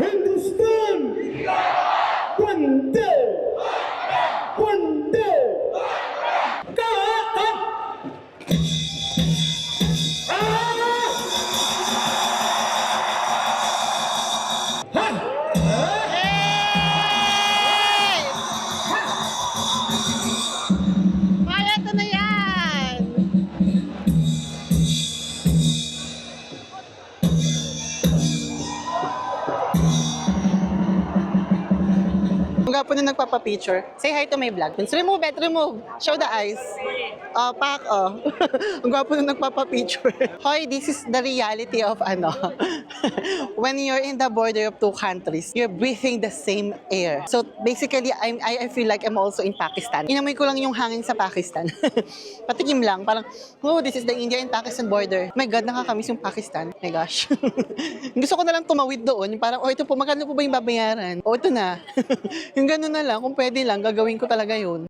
हिंदुस्तान Vande Vande Kaya ito na yan! Ang gwapo na nagpapapicture. Say hi to my vlog. Remove it, remove. Show the eyes. Oh, pak, oh. Ang gwapo na nagpapapicture. Hoy, this is the reality of ano. When you're in the border of two countries, you're breathing the same air. So basically, I feel like I'm also in Pakistan. Inamoy ko lang yung hangin sa Pakistan. Patikim lang, parang, oh, this is the India and Pakistan border. My God, nakakamiss yung Pakistan. My gosh. Gusto ko na lang tumawid doon. Yung parang, oh, ito po, magkano po ba yung babayaran? Oh, ito na. Yung gano'n na lang, kung pwede lang, gagawin ko talaga yun.